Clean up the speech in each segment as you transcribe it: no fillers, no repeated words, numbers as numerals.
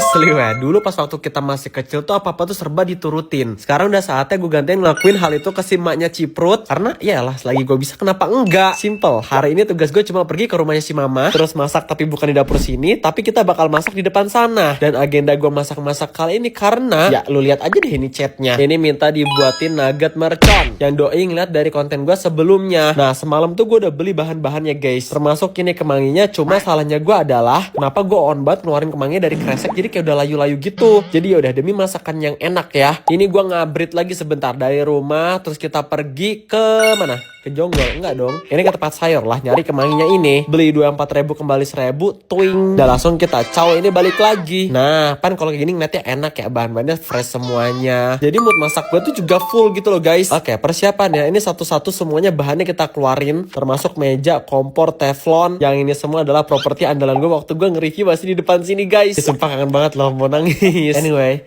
Asli weh, dulu pas waktu kita masih kecil tuh apa-apa tuh serba diturutin. Sekarang udah saatnya gue gantiin ngelakuin hal itu ke si maknya Ciprut. Karena iyalah selagi gue bisa kenapa enggak. Simple, hari ini tugas gue cuma pergi ke rumahnya si mama, terus masak tapi bukan di dapur sini, tapi kita bakal masak di depan sana. Dan agenda gue masak-masak kali ini karena, ya lu lihat aja deh ini chatnya. Ini minta dibuatin nugget mercon. Yang doi ngeliat dari konten gue sebelumnya. Nah semalam tuh gue udah beli bahan-bahannya guys. Termasuk ini kemanginya, cuma salahnya gue adalah kenapa gue on banget ngeluarin kemanginya dari kresek, jadi kayak udah layu-layu gitu. Jadi yaudah demi masakan yang enak ya, ini gue ngabrit lagi sebentar dari rumah. Terus kita pergi ke mana? Ke Jonggol? Enggak dong, ini ke tempat sayur lah, nyari kemanginya ini. Beli 24.000 kembali 1.000, twing. Dan langsung kita caw ini balik lagi. Nah pan kalau kayak gini ngeliatnya enak ya, bahan-bahannya fresh semuanya. Jadi mood masak gue tuh juga full gitu loh guys. Oke, persiapan ya, ini satu-satu semuanya bahannya kita keluarin. Termasuk meja, kompor, teflon. Yang ini semua adalah properti andalan gue waktu gue nge-review masih di depan sini guys. Sumpah kangen banget loh, mau nangis. Anyway,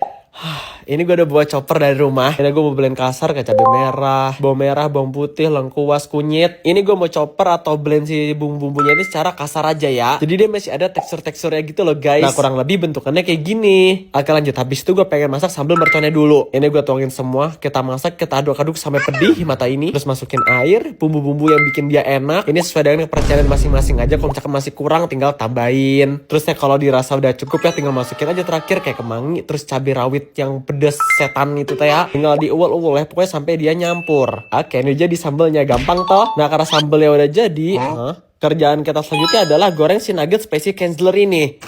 ini gue udah bawa chopper dari rumah. Ini gue mau blend kasar kayak cabai merah, bawang putih, lengkuas, kunyit. Ini gue mau chopper atau blend si bumbu-bumbunya ini secara kasar aja ya. Jadi dia masih ada tekstur-teksturnya gitu loh guys. Nah kurang lebih bentukannya kayak gini. Oke lanjut, habis itu gue pengen masak sambal merconnya dulu. Ini gue tuangin semua, kita masak, kita aduk-aduk sampai pedih mata ini. Terus masukin air, bumbu-bumbu yang bikin dia enak. Ini sesuai dengan kepercayaan masing-masing aja. Kalau misalkan masih kurang tinggal tambahin. Terus ya kalau dirasa udah cukup ya tinggal masukin aja terakhir kayak kemangi, terus cabai rawit yang pedes setan itu teh ya, tinggal diuul-uul ya pokoknya sampai dia nyampur. Oke, ini jadi sambelnya gampang toh. Nah karena sambelnya udah jadi, kerjaan kita selanjutnya adalah goreng si nugget spicy Kenzler ini.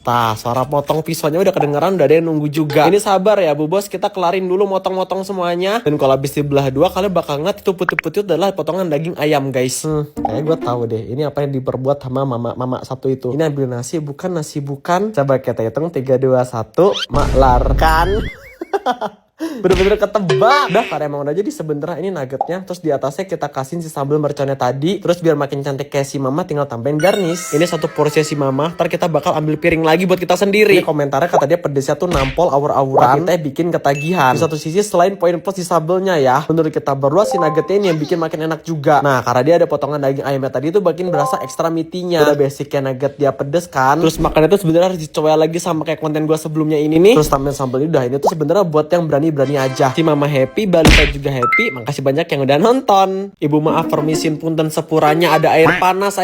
Nah, suara potong pisaunya udah kedengeran, udah ada yang nunggu juga. Ini sabar ya Bu Bos, kita kelarin dulu motong-motong semuanya. Dan kalau habis dibelah dua, kalian bakal ngeliat itu putih-putih adalah potongan daging ayam guys. Kayaknya gue tahu deh, ini apa yang diperbuat sama mama satu itu. Ini ambil nasi bukan. Coba kita hitung 3, 2, 1, maklarkan. Bener-bener ketebak. Udah karena emang udah jadi sebenarnya ini nuggetnya. Terus di atasnya kita kasihin si sambal merconnya tadi. Terus biar makin cantik kayak si mama tinggal tambahin garnish. Ini satu porsi si mama. Ntar kita bakal ambil piring lagi buat kita sendiri. Ini komentarnya kata dia pedesnya tuh nampol awur-awuran. Kita bikin ketagihan. Di satu sisi selain poin plus di sambelnya ya, menurut kita berdua si nuggetnya ini yang bikin makin enak juga. Nah karena dia ada potongan daging ayamnya tadi itu bikin berasa ekstra meatinya. Udah basicnya nugget dia pedes kan. Terus makannya tuh sebenarnya harus dicoba lagi sama kayak konten gue sebelumnya ini nih. Terus tambahin sambal ini udah, ini tuh sebenarnya buat yang berani aja. Si mama happy, balita juga happy. Makasih banyak yang udah nonton. Ibu maaf permisin punten sepuranya ada air panas.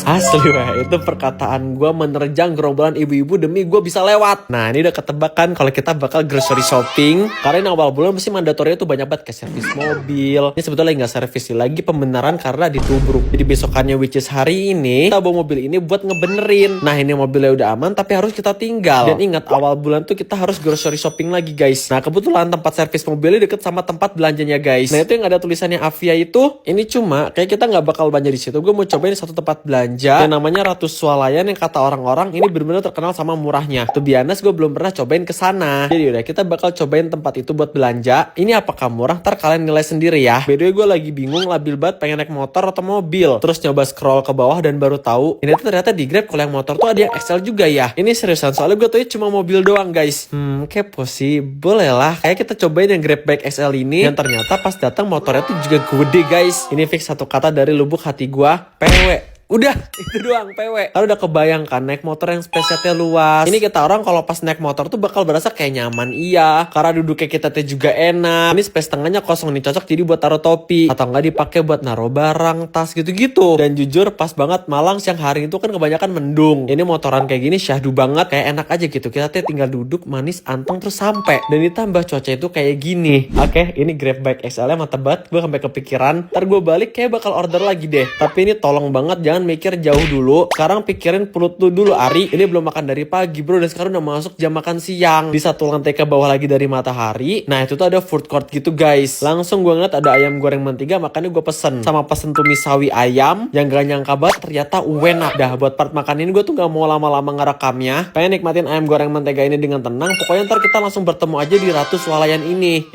Asli weh, itu perkataan gue menerjang gerombolan ibu-ibu demi gue bisa lewat. Nah ini udah ketebakan kalau kita bakal grocery shopping. Karena awal bulan mesti mandatorinya tuh banyak banget kayak servis mobil. Ini sebetulnya nggak servis lagi, pembenaran karena ditubruk. Jadi besokannya which is hari ini kita bawa mobil ini buat ngebenerin. Nah ini mobilnya udah aman tapi harus kita tinggal. Dan ingat awal bulan tuh kita harus grocery shopping lagi guys. Nah kebetulan tempat servis mobilnya deket sama tempat belanjanya guys. Nah itu yang ada tulisannya Avia itu, ini cuma kayak kita nggak bakal belanja di situ. Gue mau cobain satu tempat belanja yang namanya Ratu Swalayan, yang kata orang-orang ini benar-benar terkenal sama murahnya. To be honest, gue belum pernah cobain ke sana. Jadi udah kita bakal cobain tempat itu buat belanja. Ini apakah murah? Ntar kalian nilai sendiri ya. By the way gue lagi bingung labil banget pengen naik motor atau mobil. Terus nyoba scroll ke bawah dan baru tahu ini tuh ternyata di Grab kalau yang motor tuh ada yang XL juga ya. Ini seriusan soalnya gue tuh cuma mobil doang guys. Kepo sih, boleh lah. Kayak kita cobain yang Grab Bike XL ini. Dan ternyata pas datang motornya tuh juga gede guys. Ini fix satu kata dari lubuk hati gua, PW. Udah, itu doang PW. Kalau udah kebayangkan naik motor yang spesialnya luas. Ini kita orang kalau pas naik motor tuh bakal berasa kayak nyaman, iya. Karena duduknya kita tuh juga enak. Ini space tengahnya kosong nih, cocok jadi buat taruh topi. Atau enggak dipakai buat naruh barang, tas gitu-gitu. Dan jujur pas banget Malang siang hari itu kan kebanyakan mendung. Ini motoran kayak gini syahdu banget, kayak enak aja gitu. Kita tuh tinggal duduk manis anteng terus sampai. Dan ditambah cuaca itu kayak gini. Oke, ini Grab Bike XL-nya mantep banget. Gue sampai kepikiran, ntar gue balik kayak bakal order lagi deh. Tapi ini tolong banget jangan mikir jauh dulu. Sekarang pikirin perut lu dulu Ari. Ini belum makan dari pagi bro, dan sekarang udah masuk jam makan siang. Di satu lantai ke bawah lagi dari matahari. Nah itu tuh ada food court gitu guys. Langsung gue ngeliat ada ayam goreng mentega, makanya gue pesen. Sama pesen tumis sawi ayam. Yang gak nyangka banget ternyata enak. Dah buat part makan ini gue tuh gak mau lama-lama ngerekamnya. Pengen nikmatin ayam goreng mentega ini dengan tenang. Pokoknya ntar kita langsung bertemu aja di Ratu Swalayan ini.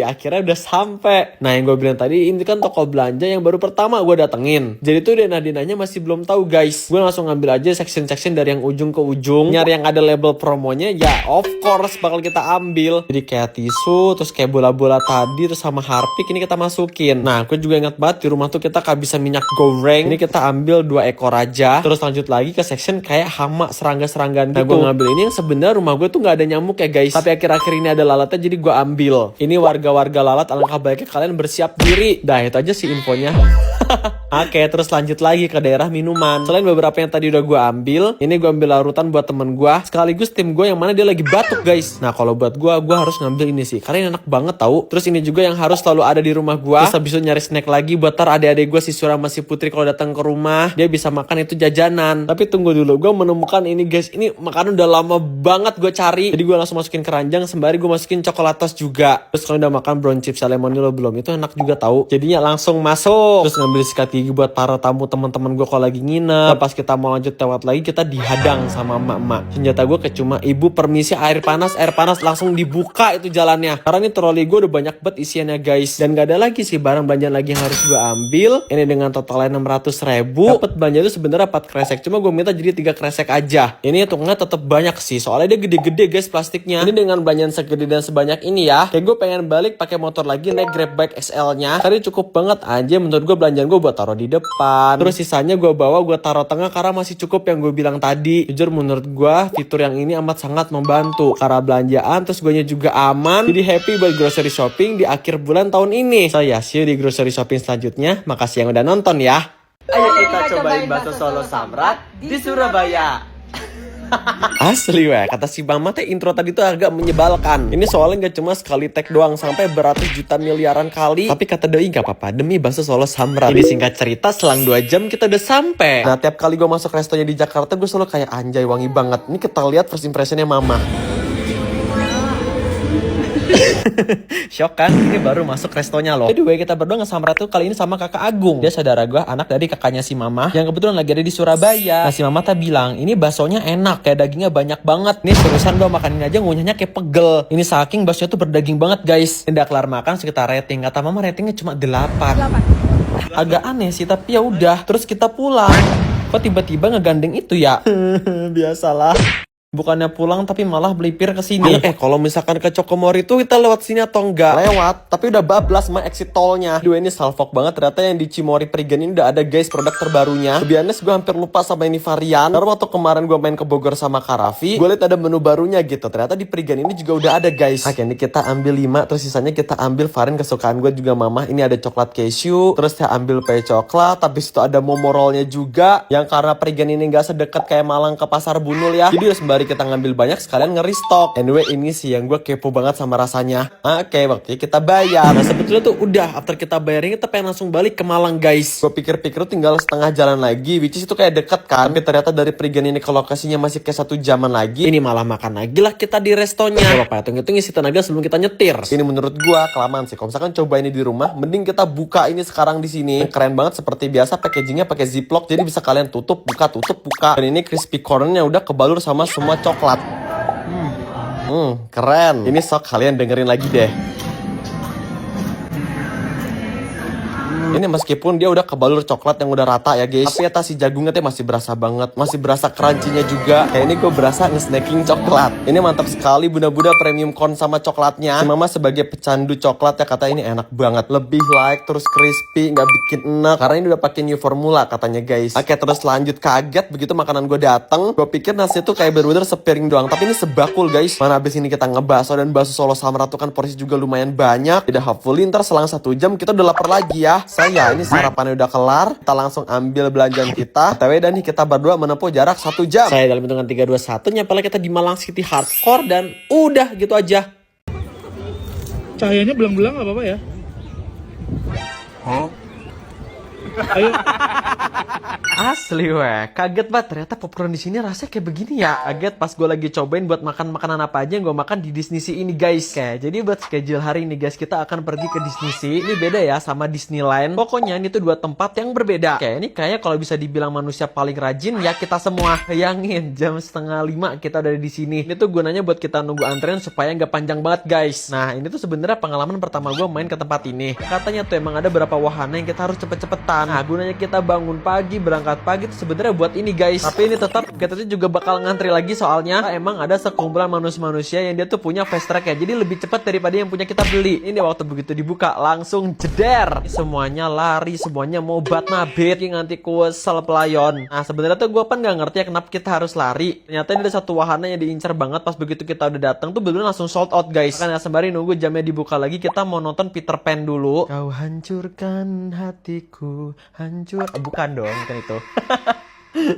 Akhirnya udah sampai. Nah yang gue bilang tadi ini kan toko belanja yang baru pertama gue datengin. Jadi tuh Dena-denanya promonya masih belum tahu guys. Gue langsung ngambil aja section-section dari yang ujung ke ujung, nyari yang ada label promonya, ya of course bakal kita ambil. Jadi kayak tisu, terus kayak bola-bola tadi, terus sama harpik ini kita masukin. Nah, aku juga ingat banget di rumah tuh kita kehabisan minyak goreng. Ini kita ambil 2 ekor aja. Terus lanjut lagi ke section kayak hama serangga-seranggaan gitu. Nah, gue ngambil ini yang sebenarnya rumah gue tuh nggak ada nyamuk ya guys. Tapi akhir-akhir ini ada lalatnya, jadi gue ambil. Ini warga-warga lalat, alangkah baiknya kalian bersiap diri. Dah, itu aja sih infonya. Oke, terus lanjut lagi ke daerah minuman. Selain beberapa yang tadi udah gue ambil, ini gue ambil larutan buat temen gue, sekaligus tim gue yang mana dia lagi batuk guys. Nah, kalau buat gue harus ngambil ini sih, karena enak banget tau. Terus ini juga yang harus selalu ada di rumah gue. Terus habis itu nyari snack lagi buat tar adik-adik gue, si Sura sama si Putri kalau datang ke rumah, dia bisa makan itu jajanan. Tapi tunggu dulu, gue menemukan ini guys. Ini makanan udah lama banget gue cari. Jadi gue langsung masukin keranjang, sembari gue masukin coklatos juga. Terus kalau udah makan brown chips lemonilo belum, itu enak juga tau. Jadinya langsung masuk. Terus ngambil sikat gigi buat para tamu teman-teman gue kalau lagi nginep. Pas kita mau lanjut lewat lagi, kita dihadang sama emak-emak. Senjata gue cuma ibu permisi air panas langsung dibuka itu jalannya. Karena ini troli gue udah banyak banget isiannya guys. Dan gak ada lagi sih barang belanjaan lagi yang harus gue ambil. Ini dengan totalnya 600.000. Dapat belanja itu sebenarnya 4 kresek. Cuma gue minta jadi 3 kresek aja. Ini hitungnya tetap banyak sih. Soalnya dia gede-gede guys plastiknya. Ini dengan belanjaan segede dan sebanyak ini ya. Kayak gue pengen balik pakai motor lagi naik Grab Bike XL-nya. Karena cukup banget aja menurut gue belanjaan gue buat taruh di depan. Terus sisanya gue bawa, gue taruh tengah karena masih cukup yang gue bilang tadi. Jujur menurut gue fitur yang ini amat sangat membantu karena belanjaan, terus gue juga aman. Jadi happy buat grocery shopping di akhir bulan tahun ini. So ya, see you di grocery shopping selanjutnya. Makasih yang udah nonton ya. Ayo kita cobain bakso Solo Samrat di Surabaya. Asli weh, kata si Mama teh intro tadi tuh agak menyebalkan. Ini soalnya gak cuma sekali tag doang, sampai beratus juta miliaran kali. Tapi kata doi gak apa-apa, demi bakso Solo Samrat. Ini singkat cerita, selang 2 jam kita udah sampai. Nah, tiap kali gue masuk restonya di Jakarta, gue selalu kayak anjay wangi banget. Ini kita lihat first impressionnya Mama. Shock kan? Ini baru masuk restonya loh. Jadi kita berdua ngesamrat tuh kali ini sama kakak Agung. Dia saudara gue, anak dari kakaknya si Mama, yang kebetulan lagi ada di Surabaya. Nah, si Mama tak bilang, ini baksonya enak, kayak dagingnya banyak banget. Nih seriusan gue makanin aja ngunyahnya kayak pegel. Ini saking baksonya tuh berdaging banget guys. Udah kelar makan, sekitar rating. Kata Mama ratingnya cuma 8. Agak aneh sih, tapi ya udah. Terus kita pulang. Kok tiba-tiba ngegandeng itu ya? Biasalah. Bukannya pulang tapi malah belipir ke sini. Kalau misalkan ke Cokomori itu kita lewat sini atau enggak? Lewat, tapi udah bablas sama exit tolnya. Duh, ini salfok banget. Ternyata yang di Cimory Prigen ini udah ada guys produk terbarunya. To be honest, gue hampir lupa sama ini varian. Karena waktu kemarin gue main ke Bogor sama Karafi, gue liat ada menu barunya gitu. Ternyata di Prigen ini juga udah ada guys. Oke, ini kita ambil 5, terus sisanya kita ambil varian kesukaan gue juga Mama. Ini ada coklat cashew, terus saya ambil pie coklat. Habis itu ada momo rollnya juga. Yang karena Prigen ini gak sedekat kayak Malang ke Pasar Bunul ya. Jadi sembari kita ngambil banyak sekalian nge-restock. Anyway, ini sih yang gue kepo banget sama rasanya. Oke, waktunya kita bayar. Nah, sebetulnya tuh udah after kita bayarin kita pengen langsung balik ke Malang guys. Gue pikir-pikir tinggal setengah jalan lagi, which is itu kayak deket kan. Tapi ternyata dari Prigen ini ke lokasinya masih kayak 1 jaman lagi. Ini malah makan lagi lah kita di restonya. Kalau pak hitung-hitung isi tenaga sebelum kita nyetir. Ini menurut gue kelamaan sih. Kalau misalkan coba ini di rumah, mending kita buka ini sekarang di sini. Keren banget seperti biasa, packagingnya pakai ziplock, jadi bisa kalian tutup buka. Dan ini crispy cornnya udah kebalur sama semua coklat. Keren. Ini sok kalian dengerin lagi deh. Ini meskipun dia udah kebalur coklat yang udah rata ya guys, tapi si jagungnya tuh masih berasa banget. Masih berasa crunchy-nya juga. Kayak ini gue berasa nge-snacking coklat. Ini mantap sekali bunda-bunda premium corn sama coklatnya. Si Mama sebagai pecandu coklat ya kata ini enak banget. Lebih light, terus crispy, gak bikin enak. Karena ini udah pakai new formula katanya guys. Oke, terus lanjut kaget begitu makanan gue dateng. Gue pikir nasi tuh kayak bener-bener sepiring doang, tapi ini sebakul guys. Mana abis ini kita ngebakso, dan bakso Solo Samrat tuh kan porsi juga lumayan banyak. Tidak hopefully ntar selang 1 jam kita udah lapar lagi ya. Ya, ini sarapannya udah kelar. Kita langsung ambil belanjaan kita. TW dan nih kita berdua menempuh jarak 1 jam. Saya dalam hitungan 3, 2, 1 nyampe kita di Malang City Hardcore. Dan udah gitu aja. Cahayanya belang-belang gak apa-apa ya? Ayo. Asli weh, kaget banget ternyata popcorn di sini rasanya kayak begini ya. Kaget pas gue lagi cobain buat makan makanan apa aja yang gue makan di Disney Sea ini guys. Kayak jadi buat schedule hari ini guys, kita akan pergi ke Disney Sea. Ini beda ya sama Disneyland. Pokoknya ini tuh 2 tempat yang berbeda. Kayak ini kayak kalau bisa dibilang manusia paling rajin ya kita semua. Bayangin jam 4:30 kita udah di sini. Ini tuh gunanya buat kita nunggu antrean supaya nggak panjang banget guys. Nah ini tuh sebenarnya pengalaman pertama gue main ke tempat ini. Katanya tuh emang ada beberapa wahana yang kita harus cepet-cepetan. Nah gunanya kita bangun pagi berangkat berangkat pagi tuh sebenarnya buat ini guys. Tapi ini tetap kita tuh juga bakal ngantri lagi soalnya emang ada sekumpulan manusia-manusia yang dia tuh punya fast track ya. Jadi lebih cepat daripada yang punya kita beli. Ini waktu begitu dibuka langsung jeder. Semuanya lari, semuanya mau bat nabit nganti kuesel pelayon. Nah sebenarnya tuh gue nggak ngerti ya kenapa kita harus lari. Ternyata ini ada satu wahana yang diincar banget pas begitu kita udah datang tuh bener-bener langsung sold out guys. Karena sembari nunggu jamnya dibuka lagi kita mau nonton Peter Pan dulu. Kau hancurkan hatiku, hancur. Oh, bukan dong, kan itu.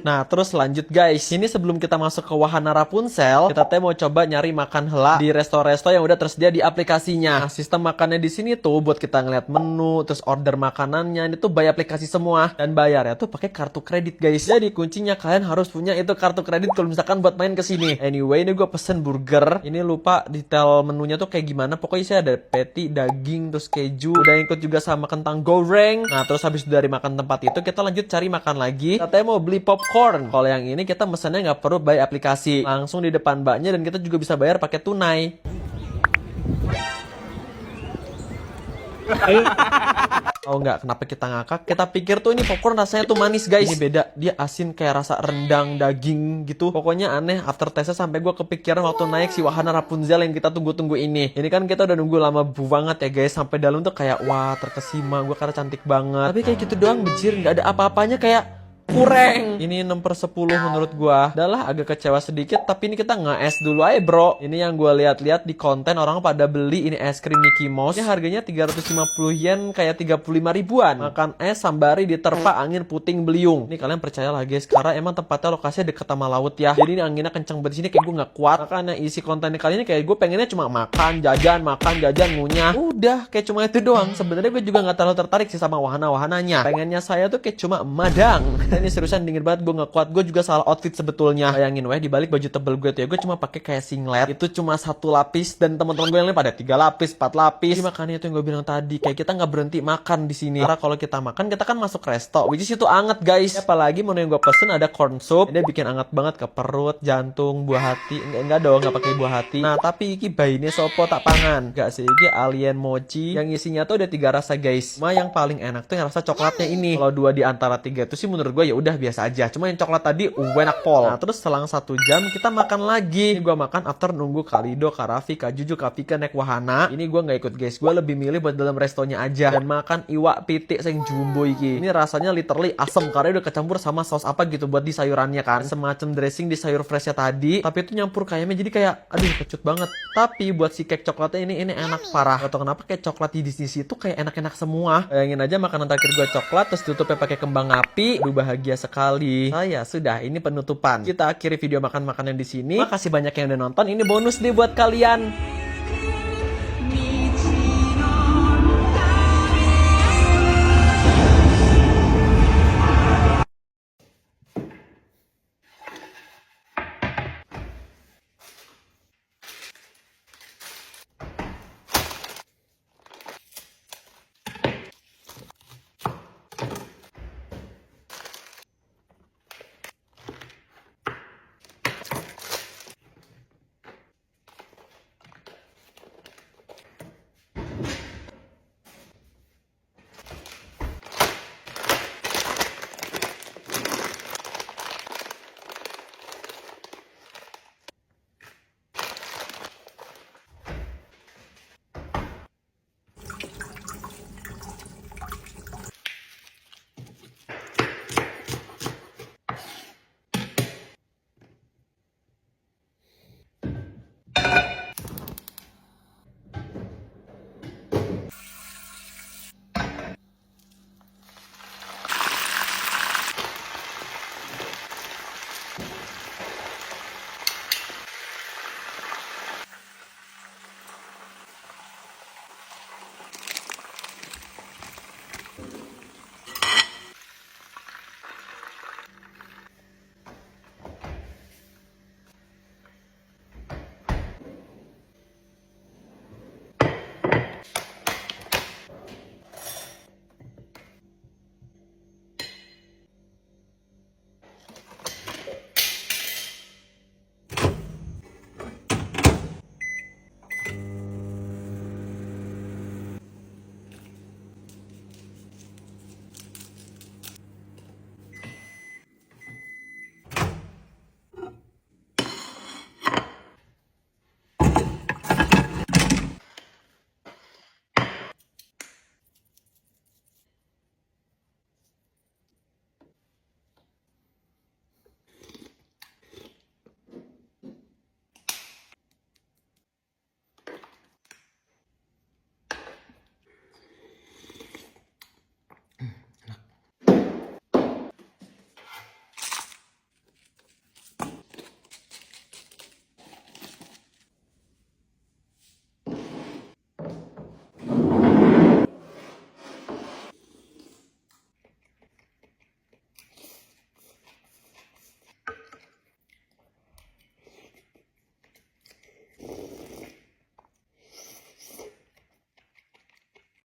Nah terus lanjut guys, ini sebelum kita masuk ke wahana Rapunzel, kita mau coba nyari makan hela di resto-resto yang udah tersedia di aplikasinya. Nah sistem makannya di sini tuh buat kita ngeliat menu, terus order makanannya ini tuh by aplikasi semua dan bayarnya tuh pakai kartu kredit guys. Jadi kuncinya kalian harus punya itu kartu kredit kalau misalkan buat main kesini. Anyway ini gue pesen burger, ini lupa detail menunya tuh kayak gimana. Pokoknya sih ada patty, daging, terus keju, udah ikut juga sama kentang goreng. Nah terus habis dari makan tempat itu kita lanjut cari makan lagi. Katanya mau beli popcorn. Kalau yang ini kita mesennya nggak perlu by aplikasi, langsung di depan mbaknya dan kita juga bisa bayar pakai tunai. Ayo. Tahu nggak kenapa kita ngakak? Kita pikir tuh ini popcorn rasanya tuh manis guys. Ini beda, dia asin kayak rasa rendang daging gitu. Pokoknya aneh after taste sampai gue kepikiran waktu naik si wahana Rapunzel yang kita tunggu-tunggu ini. Ini kan kita udah nunggu lama banget ya guys. Sampai dalam tuh kayak wah terkesima gue karena cantik banget. Tapi kayak gitu doang bejir, nggak ada apa-apanya kayak kurang. Ini 6/10 menurut gua. Adalah agak kecewa sedikit, tapi ini kita nge-es dulu aja bro. Ini yang gua lihat-lihat di konten orang pada beli ini es krim Mickey Mouse. Ini harganya 350 yen kayak 35 ribuan. Makan es sambari diterpa angin puting beliung. Ini kalian percaya lah guys, karena emang tempatnya lokasinya deket sama laut ya. Jadi ini anginnya kenceng banget di sini kayak gua nggak kuat. Makanya isi kontennya kali ini kayak gue pengennya cuma makan, jajan, ngunyah. Udah kayak cuma itu doang. Sebenarnya gue juga nggak terlalu tertarik sih sama wahana-wahananya. Pengennya saya tuh kayak cuma madang. Ini seriusan dingin banget, gue gak kuat. Gue juga salah outfit sebetulnya. Bayangin weh, dibalik baju tebel gue tuh ya, gue cuma pakai kayak singlet. Itu cuma 1 lapis dan teman-teman gue yang lain pada 3 lapis, 4 lapis. Jadi makanya itu yang gue bilang tadi, kayak kita nggak berhenti makan di sini. Karena kalau kita makan, kita kan masuk resto, which is itu anget guys. Apalagi menu yang gue pesen ada corn soup. Dia bikin anget banget ke perut, jantung, buah hati. Enggak dong, nggak pakai buah hati. Nah tapi iki bayinya sopo tak pangan. Gak sih, iki alien mochi yang isinya tuh ada 3 rasa guys. Cuma yang paling enak tuh yang rasa coklatnya ini. Kalau 2 di antara 3 itu sih menurut gue ya udah biasa aja. Cuma yang coklat tadi enak pol. Nah terus selang 1 jam kita makan lagi. Ini gue makan after nunggu Kalido, Karafi, Kajuju, Kafika naik wahana. Ini gue nggak ikut guys. Gue lebih milih buat dalam restonya aja dan makan iwak pitik sing jumbo iki. Ini rasanya literally asem karena udah kecampur sama saus apa gitu buat di sayurannya kan. Semacam dressing di sayur freshnya tadi. Tapi itu nyampur kayaknya jadi kayak aduh kecut banget. Tapi buat si cake coklatnya ini enak parah. Atau kenapa kayak coklat di sini tuh kayak enak-enak semua. Bayangin aja makanan terakhir gue coklat terus tutupnya pakai kembang api. Aduh bahagia sekali. Saya sudah ini penutupan. Kita akhiri video makan-makanan di sini. Makasih banyak yang udah nonton. Ini bonus nih buat kalian.